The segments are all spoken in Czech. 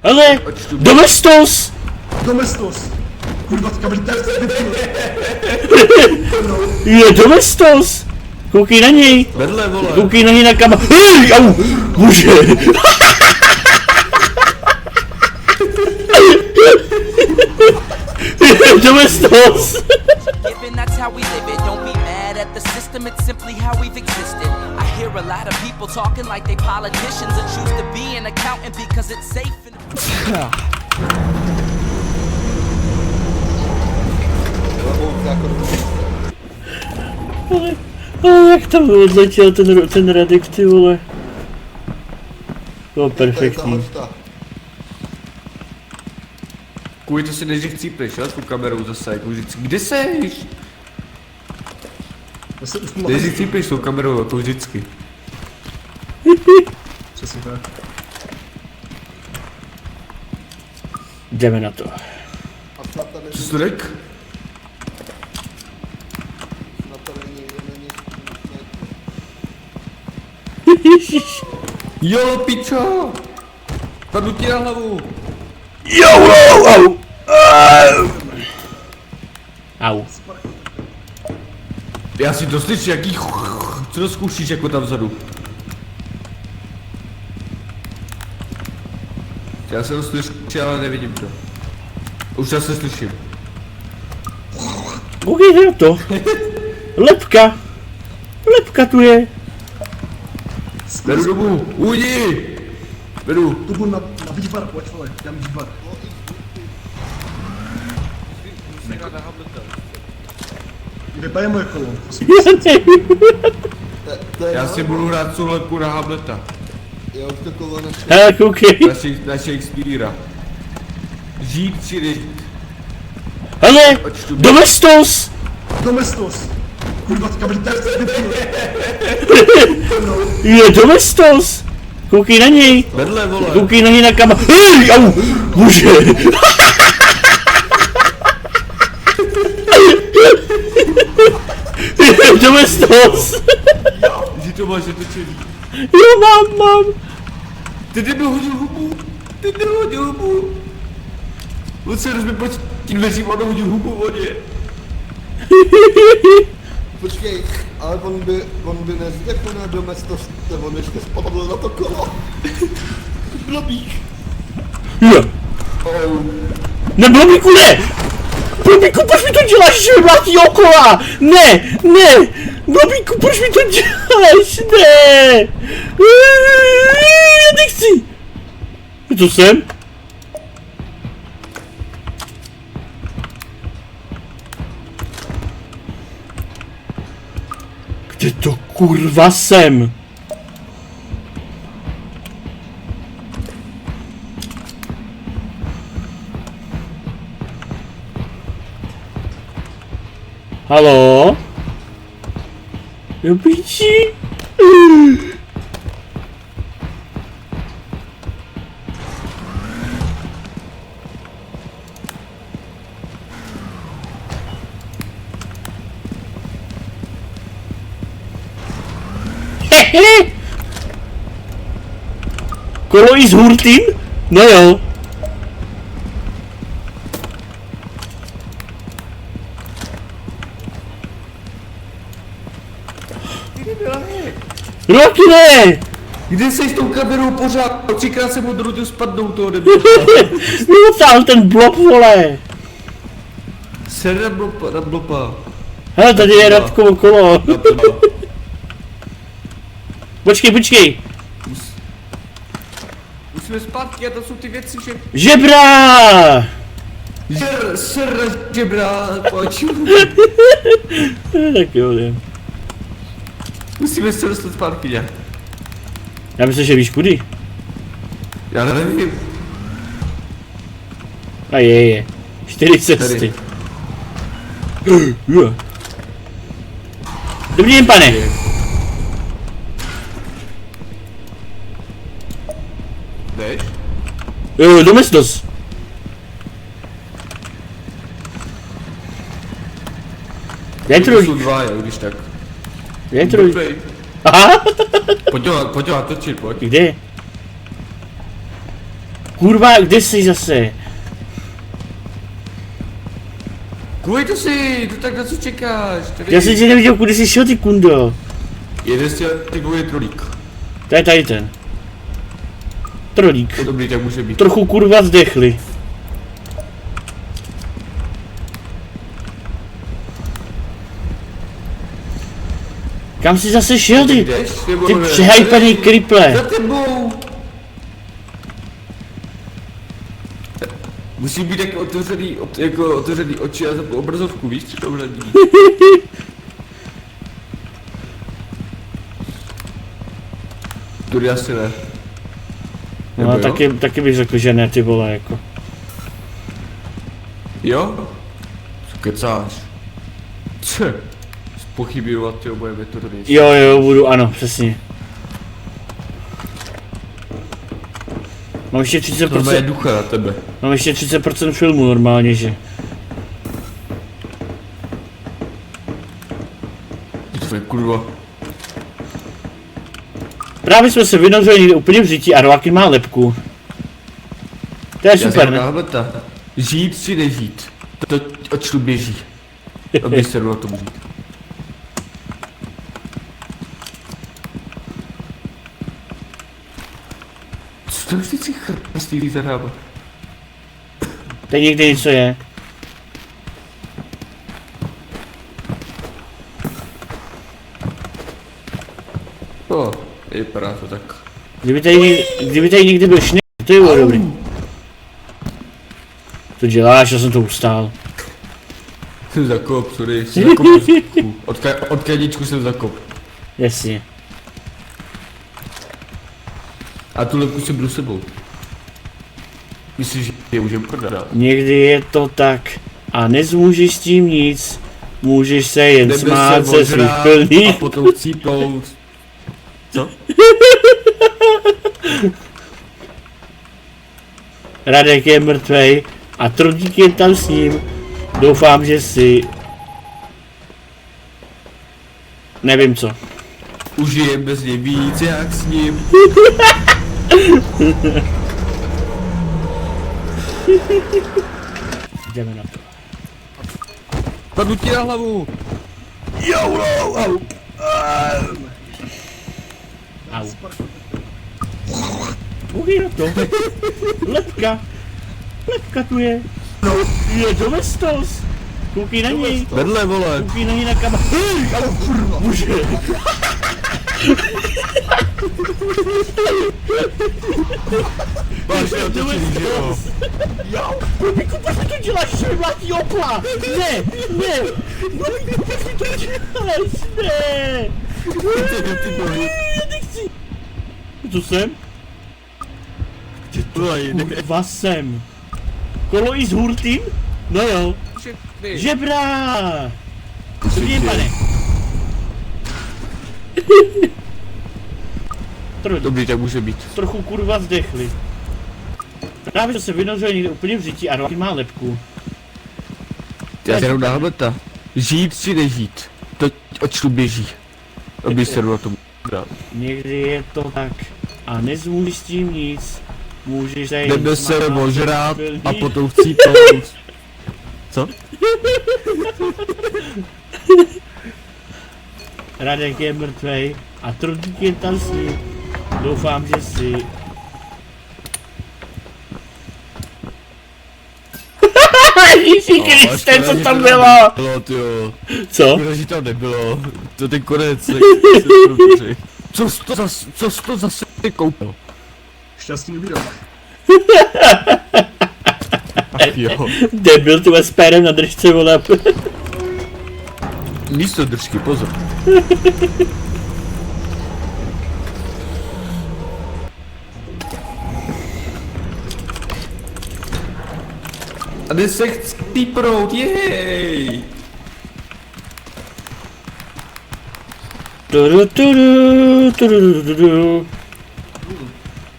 Ale! Domestos! Domestos! Kurva, kabelitárce, Je Domestos! Koukej na něj! Vedle, vole. Koukej na něj na kameru. Hej, au! Bože! Je Domestos! Given that's how we live it, don't be mad at the system, it's simply how we've existed. I hear a lot of people talking like they politicians and choose to be an accountant because it's safe and... Ale jak tam odletěl ten Radek, ty vole. To perfektní. Kvůli to si nejdřív cípneš, jo, s tou kamerou zase, jako vždycky. Kde seš? Nejdřív cípneš s tou kamerou, jako vždycky. Přesně tak. Jdeme na to. Co jsi to řekl? Ježiš. Jo, pičo! Padnu ti na hlavu! Jo, au, au. Au. Já si to slyším, jaký co to zkoušíš jako tam vzadu? Já jsem to slyšel, ale nevidím to. Už já se slyším. Koukejte na to. Lepka. Lepka tu je. Beru dobu, ujdi! Beru. Tu budu na vývar, pojď vole, dám vývar. Kde je moje kolo? Já nevím. Já si budu hrát tu lepku na Hamleta. Já už to kolo našel. Hele, koukej. Na Shakespearea. Žít či nežít. Hele, Domestos. Domestos! Kurva, kabelitárce, Je Domestos. Koukej na něj. Vedle, vole. Koukej na něj na kameru. Hej, au. Bože. Je Domestos. Že to máš otočený. Jo, mám. Ty nebyl hodil hubu. Ty nebyl hodil hubu. On se rozběl pod tím dveřím, on hodil hubu vodě. Počkej, ale on by nezdechl na Domestos, on ještě spadl na to kolo. Blbík. Jo. Ne, blbíku, ne! Blbíku, proč mi to děláš, že mi mlátí okola? Ne! Blbíku, proč mi to děláš? Ne! Já nechci! Je to sem? Kde to kurva jsem? Haló? Do piči? Kolo i s hurtým? No jo. Roky ne! Kde jsi s tou kamerou pořád? 3krát jsem odrodil spadnout toho debila. Vymotal ten blok, vole! Ser na blopa. Hele, tady je Radkovo kolo. Počkej. Musíme zpátky a to jsou ty věci, že... Žebra! Ser na žebra, pojď. Tak jo, jdem. Musíme se dostat zpátky nějak. Já myslím, že víš kudy. Já nevím. A je. 4 cesty. Dobrý den, pane. Jdeš? Domestos. To jsou dva, jo, když tak. Je troj. Aha. Pojď ho točit, pojď. Kde? Kurva, kde jsi zase? Kuj to si, to tak na co čekáš? Tady Já jsem tě neviděl, kudy jsi šel, ty kundo. jeden z těch typů je trolík. To je tady ten. Trolík. To dobrý, tak může být. Trochu kurva zdechli. Kam jsi zase šel, ty? Jdeš, nebo Ty ne? přehypaný kriple. Za tebou! Musí být jako otevřený oči a zapnu obrazovku, víš, co to hledí. Tudy asi ne. Nebo No, jo? taky bych řekl, že ne, ty vole, jako. Jo? Co kecáš? Če? Spochybňovat ty oboje metody. Jo, budu, ano, přesně. Mám ještě To má 30%, ducha na tebe. mám ještě 30% filmu normálně, že? To je kurva. Právě jsme se vynořili někde úplně v řití a Roakin má lepku. To je super, ne? Náhleta. Žít či nežít? To očtu běží. Aby se na tom žít. Co to vždycky chrpastý zarába? Teď někde něco je. O, vypadá to tak. Kdyby tady někdy byl šnek, to je bylo dobrý. To děláš, já jsem to ustál. Jsem zakop, sorry, jsem zakop. Od kaničku jsem zakop. Jasně. A tu lepku si budu sebou. Myslíš, že je můžeme prodat? Někdy je to tak a nezmůžeš s tím nic. Můžeš se jen smát ze svých a plných. potom chcípnout. Co? Radek je mrtvej a Trudík je tam s ním. Doufám, že si... Nevím co. Užijem bez něj víc, jak s ním. Jdeme na to. Padnu ti na hlavu. Au. Koukej na to. Lepka. Lepka tu je. Je Domestos. Koukej na něj. Vedle, vole. Koukej na něj na kama. Ale kurva. Bože. Máš mě otočený, že jo? Jo, Bobíku, proč mi to děláš, že mi mlátí okla? Ne. Bobíku, proč mi to děláš? Ne. Já nechci. Co jsem? Kurva jsem. Kolo i s hurtým? No jo. Žebra! Dobrý, pane. Dobrý, tak může být. Trochu kurva zdechli. Právě jsme se vynořili někde úplně v řití a Roakin má lepku. Já se jenom náhleta. Žít či nežít? To očtu běží. Aby se na tom dát. Někdy je to tak a nezmůžeš s tím nic. Můžeš se jen Jdeme se smát ožrát ze svých a plných. potom chcípnout. Co? Radek je mrtvej a Trudík je tam s ním. Doufám, že si... Ježíši Kriste, co tam bylo? Bylo, tyjo. Co? Že tam nebylo. To ten konec. Co jsi to zase koupil? Šťastný výrok. Ach jo. Debil tu s pérem na držce, vole. Místo držky, pozor. A jde se chci píprout, jej!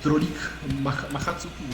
Trolík Machacuku.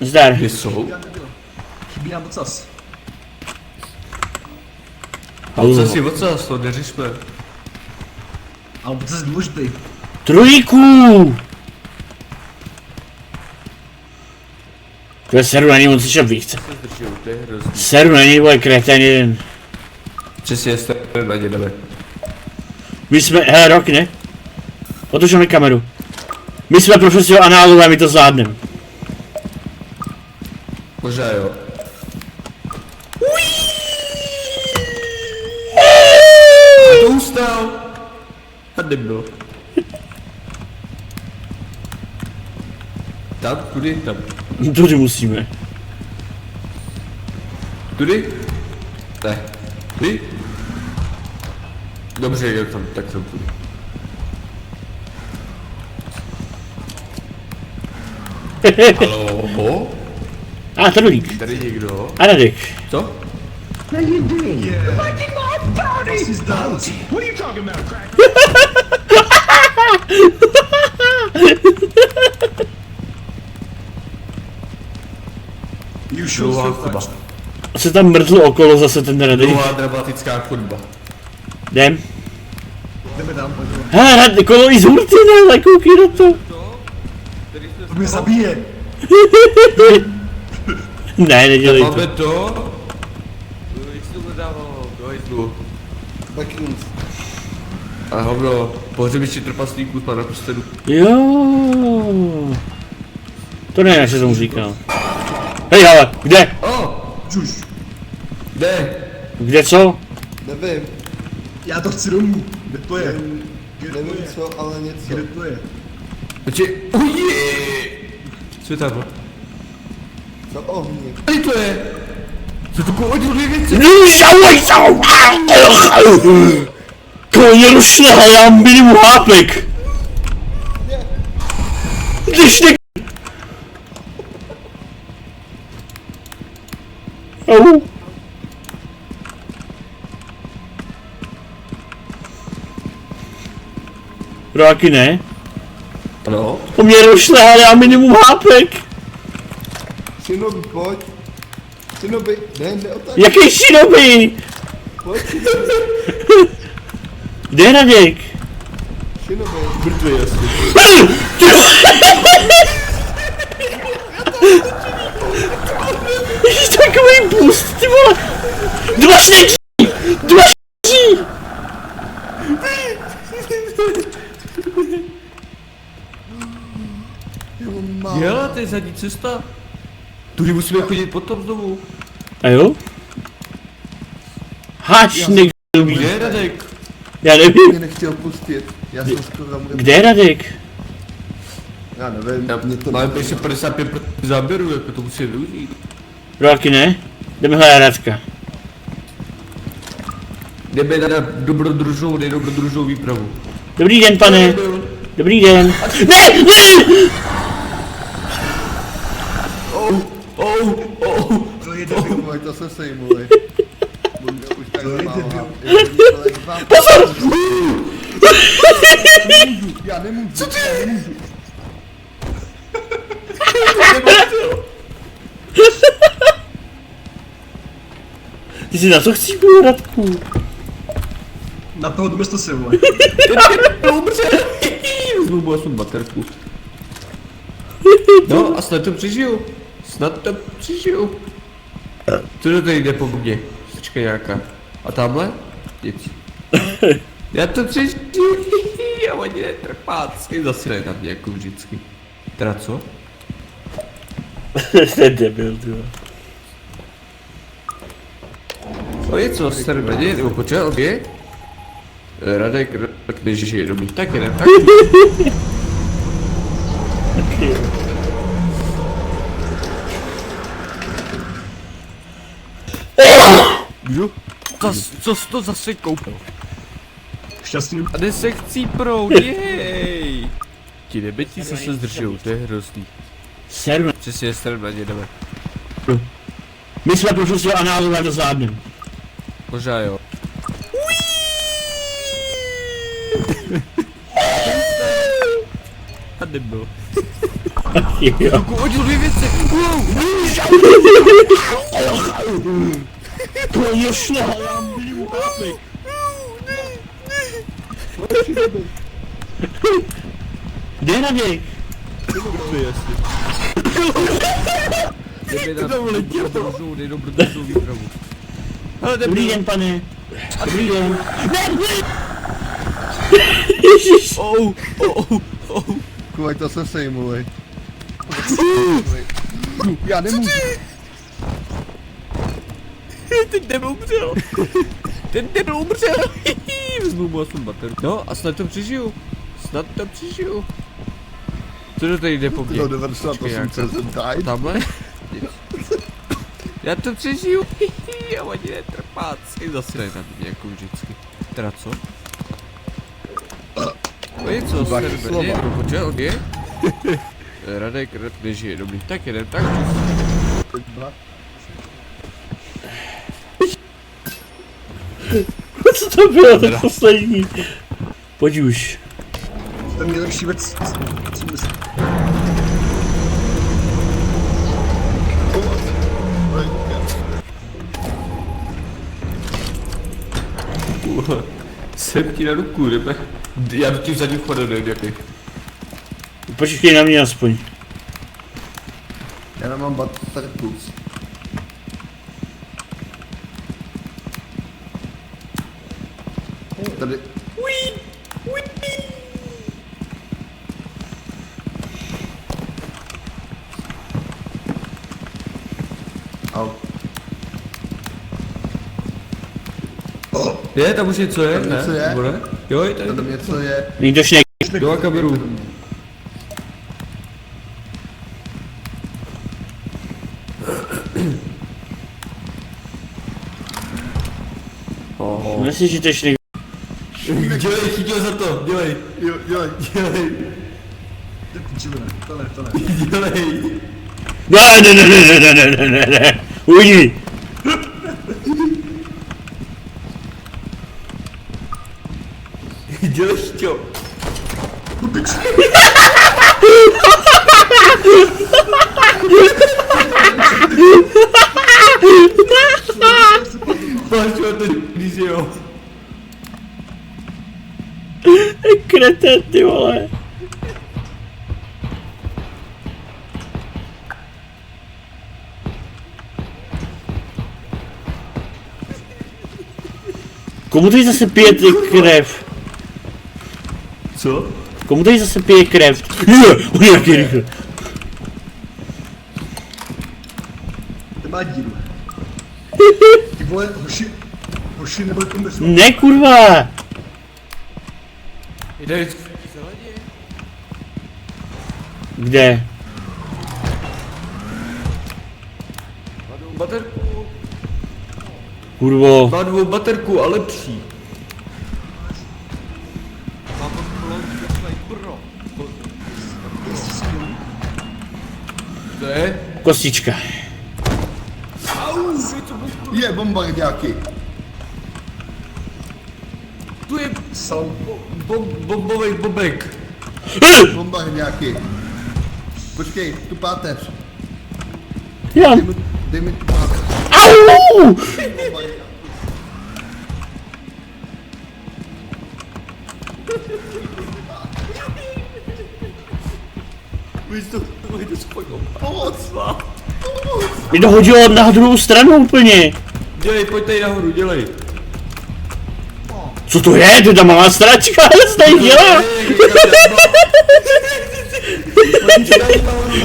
Zdar. Kde jsou? Chybí nám ocas. Ocas je ocas, to neřešme. Ale ocas je důležitý. Trojíku! To je seru na něj, on se šel víc. Zdržel, to je hrozný. Seru na něj, vole, kretén jeden. Přesně, jste na ně jdeme. My jsme, hele, rok, ne? Otočíme kameru. My jsme profesionálové, my to zvládneme. Možná jo. A to ustál. A nebylo. Tam, kudy, tam. Tudy musíme. Tudy? Ne. Ty? Dobře, jo, tam, tak tam tudy. Haló? A, Trulík. Tady někdo? A Radek. Co? Dlouhá chodba. Se tam mrtl okolo zase ten Radek. Dlouhá dramatická chodba. Jdem. Jdeme tam, pojďme. Hele, Radek, kolo i z hurty, ne, koukej na to. To mě zabije. Ne, nedělej to. Máme to? Jak se to dávalo? Do hajzlu. Backrooms. A hovno, pohřebiště trpaslíků z pana prstenu. Jo. To ne, jak se tomu říkal. Hej, ale, kde? Žuž. Kde? Kde co? Nevím, Já to chci domů. Kde to je? nevím co, ale něco. Kde to je? Počkej, co je tam? Co ohně? Tady to je! Co to koho dvě věci? Koně rušle, já mám minimum hápek. Když ne... Au. Roky ne? Ano? Po mě rušle, ale já mám minimum hápek. Shinobi, pojď. Shinobi, ne, neotáč. Jaký Shinobi? Pojď, Kde je Radek? Shinobi. Mrtvý asi. Ježiš, takový boost, ty vole! Dva šneky! Dva šneky! Jo, to je zadní cesta. Tudy musíme chodit potom znovu. A jo? Hašnek Kde je Radek? Já Mě nevím. nechtěl pustit. Já jsem skoro tam Kde je Radek? Já nevím, mě to Máme ještě 55% záběrů, jako to musíme využít. Roky ne? Jdeme hledat Radka. Jdeme na dobrodružnou výpravu. Dobrý den, pane. Dobrý den. Ne, ne! To je debil, to se sejmuj. Už tak zamáhá. Pozor! Já nemůžu. Co ty? Ty si na to chcípil, Radku. Na toho město se vole. Dobře. Znovu aspoň baterku. No a snad to přežiju. Snad to přežiju. Co to tady jde po mně? Sečka nějaká. A tamhle? Nic. Já to přežiju. A oni netrpáci. Zase ne na mě jako vždycky. Teda co? To je debil, ty vole. O je co, starý naděje, nebo počkej, obě? Radek, Ježiši, je dobrý. Tak jedem, tak. Kdo? Co jsi to zase koupil? Šťastný. A jde se chcíprout, jej! Ti nebeti se zdržou, to je hrozný. Seru. Přesně, starým na ně jdeme. My jsme profesionálové, to zvládneme. Možná jo. A nebyl. Jo. Hodil dvě věci! To je šle, já mám minimum hápek. Kde je Radek? Jdeme na dobrodružnou, nejdobrodružnou výpravu. Hele, Dobrý den, pane. Dobrý den. Ježiš. Kuvaj, to se sejmulej. Já nemůžu. Ten debil umřel. Ten debil umřel. Vezmu mu aspoň baterku. No a snad to přežiju. Snad to přežiju. Co to tady jde po mně? No 98% die. Tamhle? Já to přežiju. A oni netrpáci. Zase ne na mě jako vždycky. Teda co? To je co, Vaše server, slova. někdo počel, on je? Radek nežije, dobrý. Tak jedem, tak. Co to bylo, ten poslední? Pojď už. To je nejlepší věc, co myslím. Jsem ti na ruku, jdeme. Já do těch zadních chodem nevím jaký. Počkej na mě aspoň. Já nemám baterku. Tady. Au. Je, tam už něco je, Tam ne? něco je? Nebo ne? Jo, je tady. Tady něco je. Nikdo šnek. Jo, a kameru. Myslím, že to je šnek. Dělej, chytil za to, dělej. Jo, dělej. Ty pičivina, to ne. Dělej. Ne. Ujdi. Dělej, šťo. Páčo, to když jo. Kreten, ty vole. Komu tady zase pije ty krev? Co? Komu tady zase pije krev? On je jaký rychle. To má díru. Ty vole, hoši nebyli to mysl. Ne, kurva. Jdej. Kde? Má dvou baterku. Kurvo. Má dvou baterku a lepší. To je? Kostička. Je bomba nějaký. Tu je Salm. bombovej bobek. Bomba nějaký. Počkej, tu páteř. Já. Dej mi tu páteř. Au! Víš to spojil. Pomoc! Mě to hodilo na druhou stranu úplně. Dělej, pojď tady nahoru, dělej. Co to je? To je ta malá stračka, co tady dělá?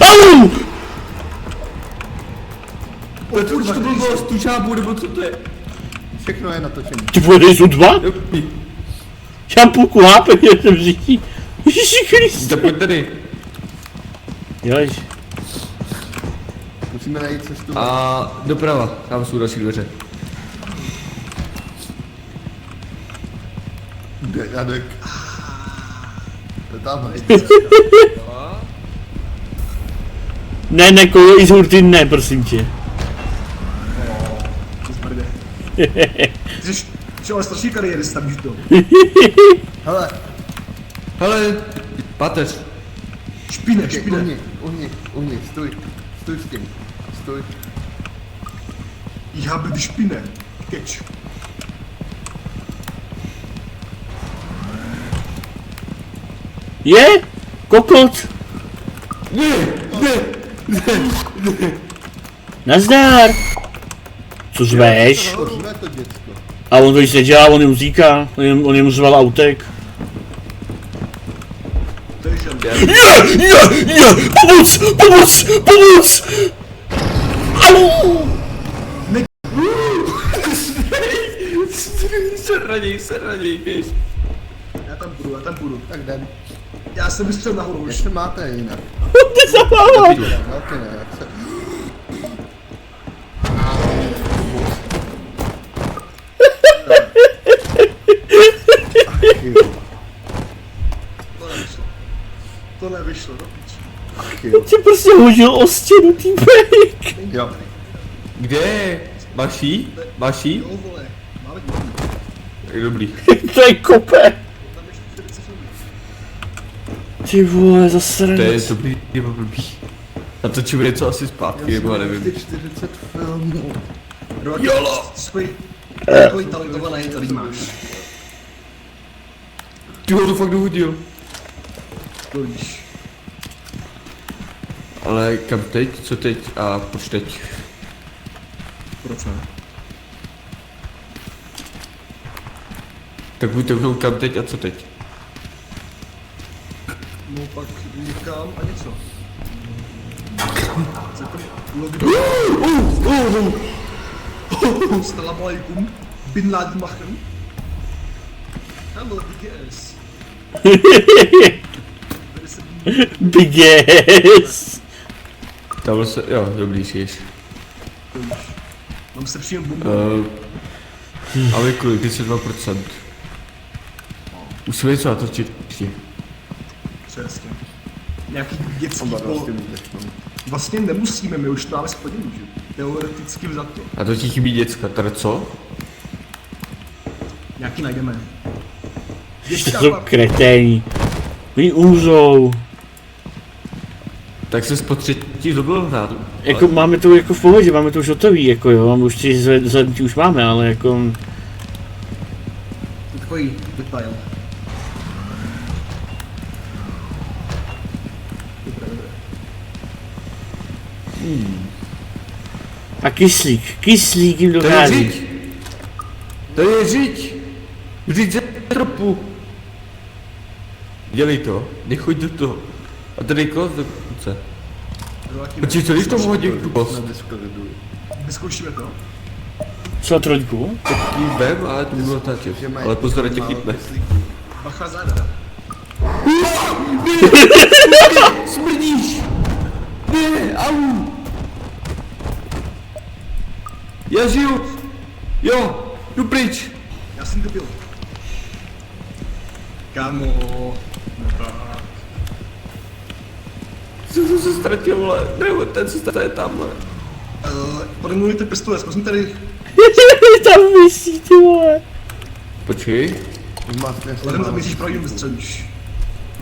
Au! Petruč, to bylo tu žábu, nebo co to je? Všechno je natočené. Ty vole, tady jsou dva? Jo, Já mám půlku lápek, já jsem v říši. Ježiši Kriste. tak pojď tady. Dělej. Musíme najít cestu. A doprava, tam jsou další dveře. Kde, Radek? To je tamhle. Ne, kolo i zhurty ne, prosím tě. Zmrdě. Ty jsi ale strašný kariéry tam už to. Hele, Hele, páteř. Špine. uhni, stůj s tím. Stůj. Ich habe die Spinne. Keč. Je? Kokot? Ne. Nazdar! Co řveš? To řve to děcko. A on to nic nedělá, on jen říká, on jen řval autek. To je žen. Je! Pomoc! Pomoc! Pomoc! Au! Se raději, běž. Já tam půjdu. Tak jdem. Já jsem vystřel nahoru už. Ještě máte jinak. Ty za máma! No ty ne, jak se... To nevyšlo, do piči. Tě prostě hodil o stěnu, týpek! Jo. Kde? Máš jí? Jo, vole. Máme Je dobrý. To je kope! tam ještě 40 minut. Ty vole, To je zasranec. dobrý, nebo blbý. Natočíme něco asi zpátky, nebo já nevím. 40 filmů. Jolo! Svůj takový talentovaný tady máš. Ty ho to fakt dohodil. To víš. Ale kam teď, co teď a proč teď? Proč ne? Tak buďte mnou kam teď a co teď? No pak někam a něco. Chcete ulovit... Salam alaikum. Bin Laden machen. Hello, BGS. Big yes! Tam se, jo, dobrý jsi. To víš. Mám se příjem bombu. Ale kolik, 32%. Musíme něco natočit ještě. Přesně. Nějaký dětský Vlastně nemusíme, my už to máme splněný, že? Teoreticky vzato. A to ti chybí děcka, teda co? Nějaký najdeme. To jsou kreténi. Oni umřou. Tak se spotřetí dobil hrát. Jako máme to jako v pohodě, máme to už hotový, jako jo, už ty zvednutí už máme, ale jako... Takový detail. A kyslík jim To je dochází. řiď! To je řiď! Řiď ze tropu! Dělej to, nechoď do toho. A tady kost do konce. Počkej, co když tomu hodím tu kost? Vyzkoušíme to. Co trojku? Jí vem, ale to bylo taky. Ale pozor, ať tě chytne. Bacha záda. Smrdíš! Ne, au! Já žiju! Jo, jdu pryč! Já jsem debil. Kámo. No tak. Co jsem se ztratil, vole? Nebo ten se je tamhle. Pronulujte pistole, zkusím tady. Tam vysí, ty vole. Počkej. Ale jenom tam myslíš pravým vystřelíš.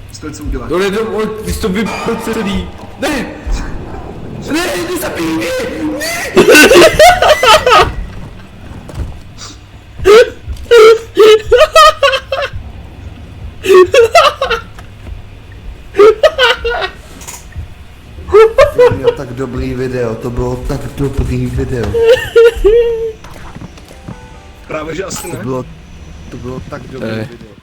Pistole, co uděláš? No ne, no, ty jsi to vypl celý. Ne! Ne, nezabij mě! Měl tak dobrý video, to bylo tak dobrý video. Právě, že asi ne. To bylo tak dobrý video.